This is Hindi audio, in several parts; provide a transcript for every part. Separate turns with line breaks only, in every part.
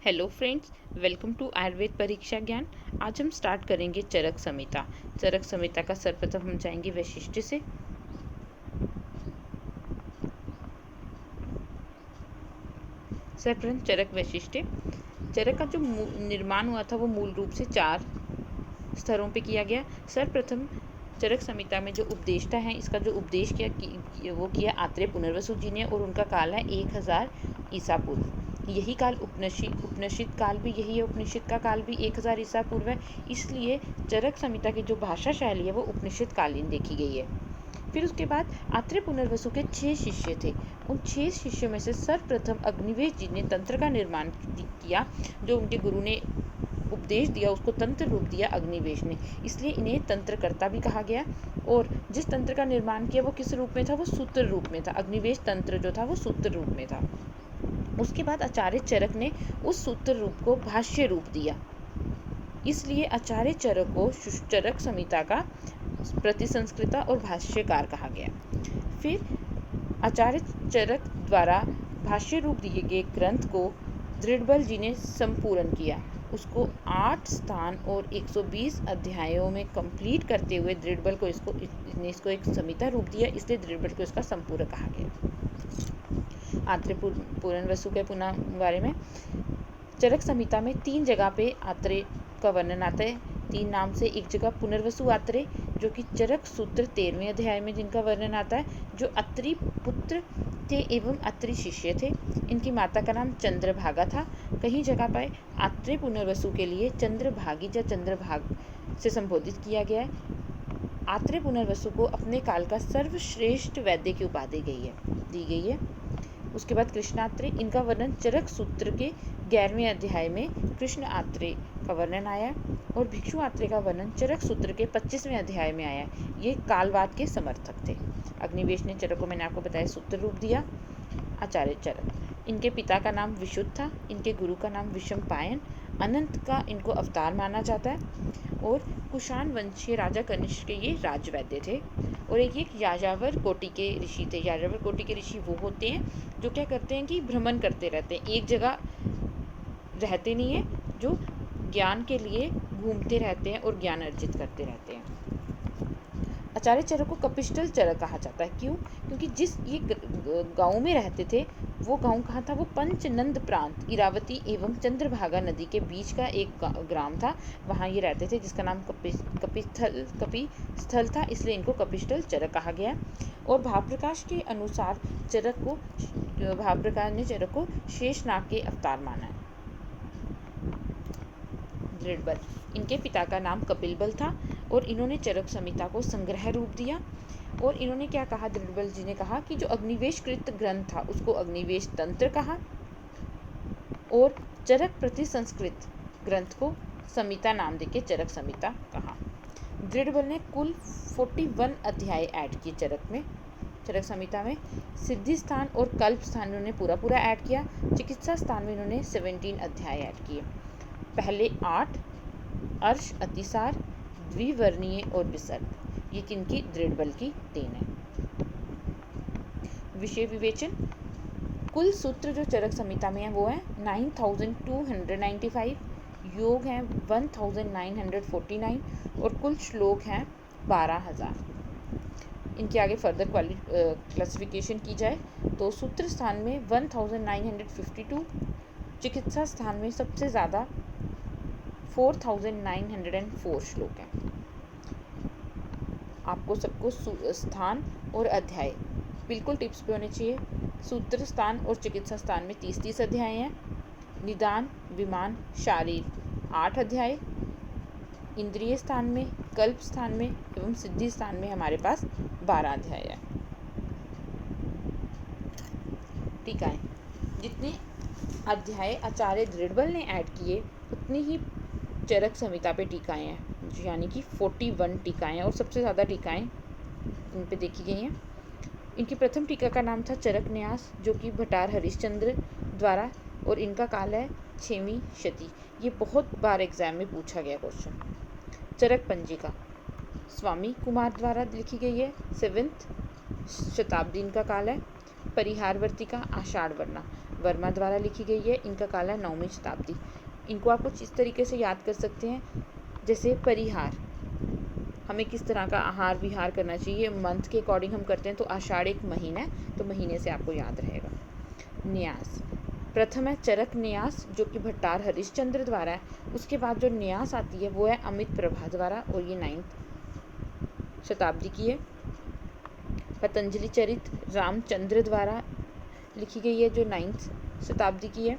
Hello friends, welcome to Ayurveda Pariksha Gyan. आज हम स्टार्ट करेंगे चरक संहिता। चरक संहिता का सर्वप्रथम हम जाएंगे वैशिष्ट्य से। सर्वप्रथम चरक वैशिष्ट्य। चरक का जो निर्माण हुआ था वो मूल रूप से 4 स्तरों पे किया गया। सर्वप्रथम चरक संहिता में जो उपदेष्टा है, इसका जो उपदेश वो किया आत्रेय पुनर्वसु जी ने, और उनका काल है 1000 ईसा पूर्व। यही काल उपनिषद काल भी यही है, उपनिषद का काल भी 1000 ईसा पूर्व है। इसलिए चरक संहिता की जो भाषा शैली है वो उपनिषद कालीन देखी गई है। फिर उसके बाद आत्रेय पुनर्वसु के 6 शिष्य थे। उन 6 शिष्यों में से सर्वप्रथम अग्निवेश जी ने तंत्र का निर्माण किया। जो उनके गुरु ने उपदेश दिया उसको तंत्र रूप दिया अग्निवेश ने, इसलिए इन्हें तंत्रकर्ता भी कहा गया। और जिस तंत्र का निर्माण किया वो किस रूप में था? वो सूत्र रूप में था। अग्निवेश तंत्र जो था वो सूत्र रूप में था। उसके बाद आचार्य चरक ने उस सूत्र रूप को भाष्य रूप दिया, इसलिए आचार्य चरक को चरक संहिता का प्रतिसंस्कृता और भाष्यकार कहा गया। फिर आचार्य चरक द्वारा भाष्य रूप दिए गए ग्रंथ को दृढ़बल जी ने संपूर्ण किया। उसको 8 स्थान और 120 अध्यायों में कंप्लीट करते हुए दृढ़बल को इसको एक संहिता रूप दिया, इसलिए दृढ़बल को इसका संपूर्ण कहा गया। आत्रेय पुनर्वसु के पुनः बारे में चरक संहिता में 3 जगह पे आत्रेय का वर्णन आता है, 3 नाम से। एक जगह पुनर्वसु आत्रेय, जो कि चरक सूत्र 13वें अध्याय में जिनका वर्णन आता है, जो अत्रि पुत्र थे एवं अत्रि शिष्य थे। इनकी माता का नाम चंद्रभागा था। कहीं जगह पर आत्रेय पुनर्वसु के लिए चंद्रभागी या चंद्रभाग से संबोधित किया गया है। आत्रेय पुनर्वसु को अपने काल का सर्वश्रेष्ठ वैद्य की उपाधि दी गई है। उसके बाद कृष्णात्रेय, इनका वर्णन चरक सूत्र के 11वें अध्याय में कृष्ण आत्रेय का वर्णन आया, और भिक्षु आत्रेय का वर्णन चरक सूत्र के 25वें अध्याय में आया। ये कालवाद के समर्थक थे। अग्निवेश ने चरक को मैंने आपको बताया सूत्र रूप दिया। आचार्य चरक, इनके पिता का नाम विशुद्ध था, इनके गुरु का नाम विषमपायन, अनंत का इनको अवतार माना जाता है, और कुषाण वंशीय राजा कनिष्क के ये राजवैद्य थे। और एक यायावर कोटि के ऋषि थे। यायावर कोटि के ऋषि वो होते हैं जो क्या करते हैं कि भ्रमण करते रहते हैं, एक जगह रहते नहीं है, जो ज्ञान के लिए घूमते रहते हैं और ज्ञान अर्जित करते रहते हैं। आचार्य चरक को कपिस्थल चरक कहा जाता है। क्यों? क्योंकि जिस ये गांव में रहते थे, वो गांव कहाँ था? वो पंचनंद प्रांत, इरावती एवं चंद्रभागा नदी के बीच का एक ग्राम था। वहाँ ये रहते थे, जिसका नाम कपिस्थल था, इसलिए इनको कपिस्थल चरक कहा गया। और भावप्रकाश के अनुसार भावप्रकाश ने चरक को शेषनाग के अवतार माना है। दृढ़बल, इनके पिता का नाम कपिलबल था, और इन्होंने चरक संहिता को संग्रह रूप दिया। और इन्होंने क्या कहा? दृढ़बल जी ने कहा कि जो अग्निवेश कृत ग्रंथ था उसको अग्निवेश तंत्र कहा, और चरक प्रति संस्कृत ग्रंथ को संहिता नाम देके चरक संहिता कहा। दृढ़बल ने कुल 41 अध्याय ऐड किए चरक संहिता में। सिद्धि स्थान और कल्प स्थान इन्होंने पूरा ऐड किया। चिकित्सा स्थान में इन्होंने 17 अध्याय ऐड किए। पहले 8 अर्श, अतिसार, द्विवर्णीय और विसर्ग, ये किनकी? दृढ़बल की देन है। विषय विवेचन, कुल सूत्र जो चरक संहिता में है वो है 9295, योग हैं 1949, और कुल श्लोक हैं 12000। इनके आगे फर्दर क्लासिफिकेशन की जाए तो सूत्र स्थान में 1952, चिकित्सा स्थान में सबसे ज़्यादा 4904 श्लोक हैं। आपको सबको स्थान और अध्याय बिल्कुल टिप्स पे होने चाहिए। सूत्र स्थान और चिकित्सा स्थान में 30 अध्याय हैं। निदान, विमान, शारीर 8 अध्याय। इंद्रिय स्थान में, कल्प स्थान में एवं सिद्धि स्थान में हमारे पास 12 अध्याय है। टीकाएं, जितने अध्याय आचार्य दृढ़बल ने ऐड किए उतनी ही चरक संहिता पे टीकाएं हैं, यानी कि 41 टीकाएं, और सबसे ज़्यादा टीकाएं इन पे देखी गई हैं। इनकी प्रथम टीका का नाम था चरक न्यास, जो कि भटार हरिश्चंद्र द्वारा, और इनका काल है 6वीं शती। ये बहुत बार एग्जाम में पूछा गया क्वेश्चन। चरक पंजिका स्वामी कुमार द्वारा लिखी गई है, 7वीं शताब्दी इनका काल है। परिहार वर्तिका, आषाढ़ वर्णा, वर्मा द्वारा लिखी गई है। इनका काल है 9वीं शताब्दी। इनको आप कुछ इस तरीके से याद कर सकते हैं, जैसे परिहार, हमें किस तरह का आहार विहार करना चाहिए, मंथ के अकॉर्डिंग हम करते हैं, तो आषाढ़ एक महीना है, तो महीने से आपको याद रहेगा। न्यास, प्रथम है चरक न्यास जो कि भट्टार हरिश्चंद्र द्वारा है। उसके बाद जो न्यास आती है वो है अमित प्रभा द्वारा, और ये 9वीं शताब्दी की है। पतंजलि चरित रामचंद्र द्वारा लिखी गई है, जो 9वीं शताब्दी की है।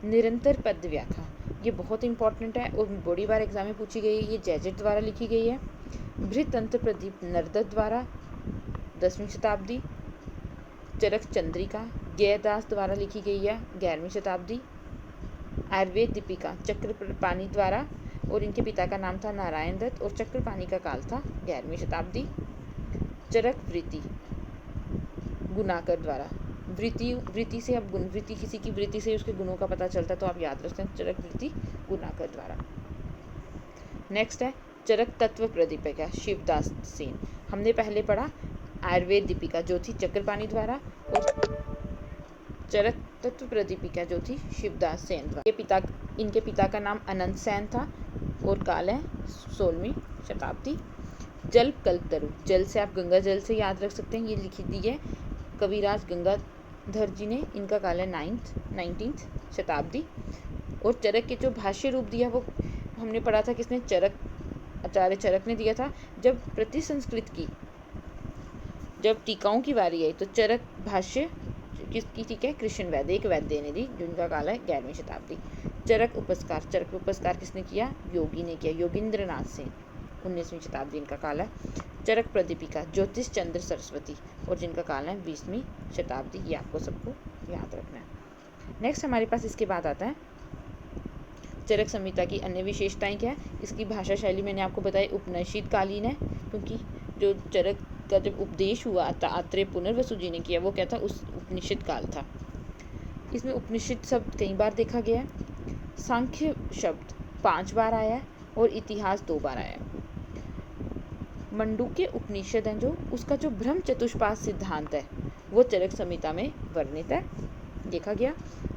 निरंतर पद व्याख्या, ये बहुत इंपॉर्टेंट है और बड़ी बार एग्जाम में पूछी गई है। ये जैजेट द्वारा लिखी गई है। बृहतंत्र प्रदीप नरदत्त द्वारा 10वीं शताब्दी। चरक चंद्रिका गयदास द्वारा लिखी गई है, 11वीं शताब्दी। आयुर्वेद दीपिका चक्रपाणि द्वारा, और इनके पिता का नाम था नारायण दत्त, और चक्रपाणि का काल था 11वीं शताब्दी। चरक वृत्ति गुणाकर द्वारा, वृत्ति से, अब वृत्ति किसी की वृत्ति से उसके गुणों का पता चलता है, तो आप याद रखते हैं चरक वृत्ति गुणाकर द्वारा। नेक्स्ट है चरक तत्व प्रदीपिका शिवदास सेन। हमने पहले पढ़ा आयुर्वेद दीपिका जो थी चक्रपाणि द्वारा, और चरक तत्व प्रदीपिका जो थी शिवदास सेन द्वारा। इनके पिता का नाम अनंत सेन था, और काल है 16वीं शताब्दी। जल कल्पतरु, जल से आप गंगा जल से याद रख सकते हैं, ये लिखी दी है कविराज गंगाधर जी ने। इनका काल है 19वीं शताब्दी। और चरक के जो भाष्य रूप दिया वो हमने पढ़ा था, किसने, चरक, आचार्य चरक ने दिया था। जब प्रतिसंस्कृत की, जब टीकाओं की बारी आई, तो चरक भाष्य किसकी थी, क्या, कृष्ण वैद्य, एक वैद्य ने दी, जिनका काल है 11वीं शताब्दी। चरक उपस्कार किसने किया, योगी ने किया, योगींद्रनाथ सेन, 19वीं शताब्दी इनका काल है। चरक प्रदीपिका ज्योतिष चंद्र सरस्वती, और जिनका काल है 20वीं शताब्दी। ये आपको सबको याद रखना है। नेक्स्ट हमारे पास इसके बाद आता है चरक संहिता की अन्य विशेषताएं क्या है। इसकी भाषा शैली मैंने आपको बताई उपनिषद कालीन है, क्योंकि जो चरक का जब उपदेश हुआ आत्रेय पुनर्वसु जी ने किया, वो क्या था, उस उपनिषद काल था। इसमें उपनिषद शब्द कई बार देखा गया है। सांख्य शब्द 5 बार आया है, और इतिहास 2 बार आया है। मंडूक्य उपनिषद है जो, उसका जो ब्रह्म चतुष्पाद सिद्धांत है वो चरक संहिता में वर्णित है, देखा गया।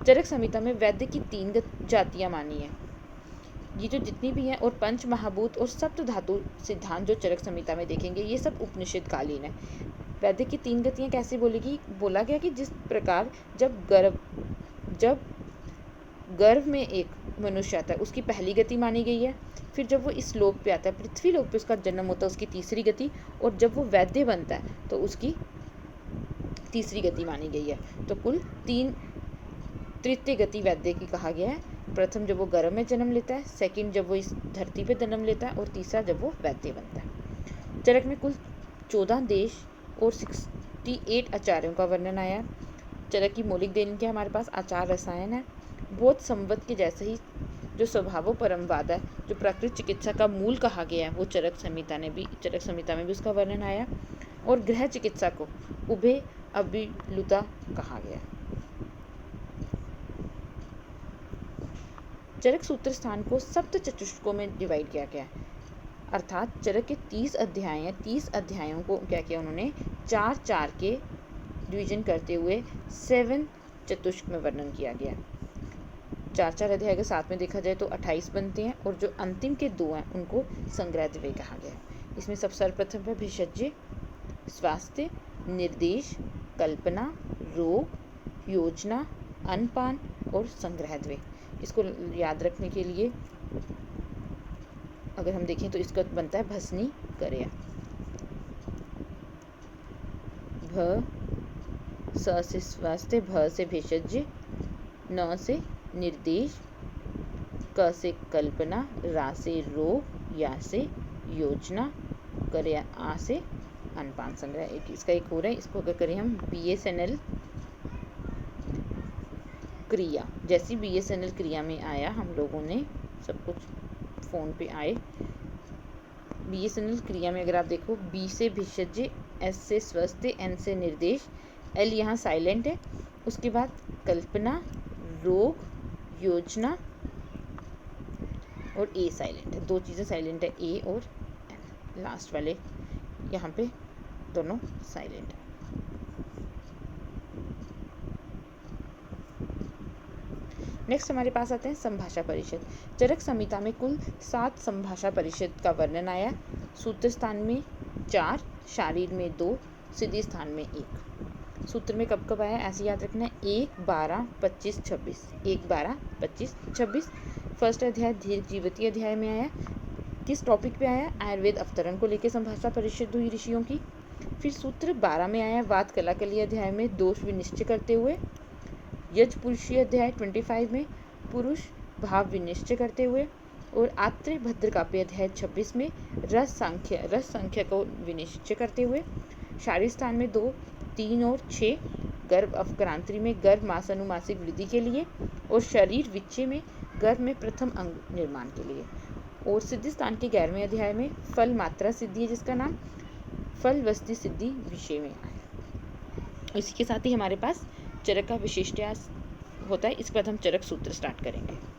चरक संहिता में वैद्य की 3 जातियां मानी है, ये जो जितनी भी हैं, और पंच महाभूत और सप्त धातु सिद्धांत जो चरक संहिता में देखेंगे, ये सब उपनिषद कालीन है। वैद्य की 3 गतियां कैसे बोला गया कि जिस प्रकार जब गर्भ में एक मनुष्य आता है, उसकी पहली गति मानी गई है। फिर जब वो इस लोक पे आता है, पृथ्वी लोक पे उसका जन्म होता है, उसकी तीसरी गति, और जब वो वैद्य बनता है तो उसकी तीसरी गति मानी गई है। तो कुल 3 तृतीय गति वैद्य की कहा गया है। प्रथम जब वो गर्भ में जन्म लेता है, सेकंड जब वो इस धरती पे जन्म लेता है, और तीसरा जब वो वैद्य बनता है। चरक में कुल 14 देश और 68 आचार्यों का वर्णन आया। चरक की मौलिक देन क्या हमारे पास, आचार रसायन है। बोध संवत के जैसे ही जो स्वभावो परमवाद है, जो प्राकृतिक चिकित्सा का मूल कहा गया है, वो चरक संहिता में भी उसका वर्णन आया। और गृह चिकित्सा को उभय अभिलुता कहा गया। चरक सूत्र स्थान को सप्त चतुष्कों में डिवाइड किया गया है, अर्थात चरक के 30 अध्याय हैं। 30 अध्यायों को क्या किया उन्होंने, 4-4 के डिवीजन करते हुए 7 चतुष्क में वर्णन किया गया। 4-4 अध्याय के साथ में देखा जाए तो 28 बनते हैं, और जो अंतिम के 2 हैं उनको संग्रह द्वय कहा गया है। इसमें सब सर्वप्रथम है भेषज, स्वास्थ्य, निर्देश, कल्पना, रोग, योजना, अन्नपान और संग्रह द्वय। इसको याद रखने के लिए अगर हम देखें तो इसका बनता है भस्नी कर्या। भ स से स्वास्थ्य, भ से भेषज, न से निर्देश, क से कल्पना, रा से रोग, या से योजना, कर्या, आ से अन्नपान संग्रह। इसका एक हो रहा है, इसको अगर करें हम BSNL क्रिया, जैसी BSNL क्रिया में आया, हम लोगों ने सब कुछ फ़ोन पे आए। BSNL क्रिया में अगर आप देखो, B से भेषज, S से स्वास्थ्य, N से निर्देश, L यहाँ साइलेंट है, उसके बाद कल्पना, रोग, योजना और A साइलेंट है। 2 चीज़ें साइलेंट है, A और N, लास्ट वाले यहाँ पे दोनों साइलेंट है। नेक्स्ट हमारे पास आते हैं संभाषा परिषद। चरक संहिता में कुल 7 संभाषा परिषद का वर्णन आया। सूत्र स्थान में 4, शारीर में 2, सिद्धि स्थान में 1। सूत्र में कब कब आया ऐसे याद रखना है, 1, 12, 25, 26, 1, 12, 25, 26। फर्स्ट अध्याय दीर्घ जीवती अध्याय में आया। किस टॉपिक पे आया, आयुर्वेद अवतरण को लेकर संभाषा परिषद हुई ऋषियों की। फिर सूत्र 12 में आया वात कलाकली अध्याय में दोष विनिश्चय करते हुए। यज पुरुषीय अध्याय 25 में पुरुष भाव विनिश्चय करते हुए। और आत्रेय भद्रकाव्य अध्याय 26 में रस संख्या को विनिश्चय करते हुए। शारीर स्थान में 2, 3 और 6 गर्भ अवक्रांति में गर्भ मास अनुमासिक वृद्धि के लिए। और शरीर विच्छे में गर्भ में प्रथम अंग निर्माण के लिए। और सिद्धि स्थान के 11वें अध्याय में फल मात्रा सिद्धि है जिसका नाम फल वस्ती सिद्धि विषय में आया। इसी के साथ ही हमारे पास चरक का विशिष्टांश होता है। इसके बाद हम चरक सूत्र स्टार्ट करेंगे।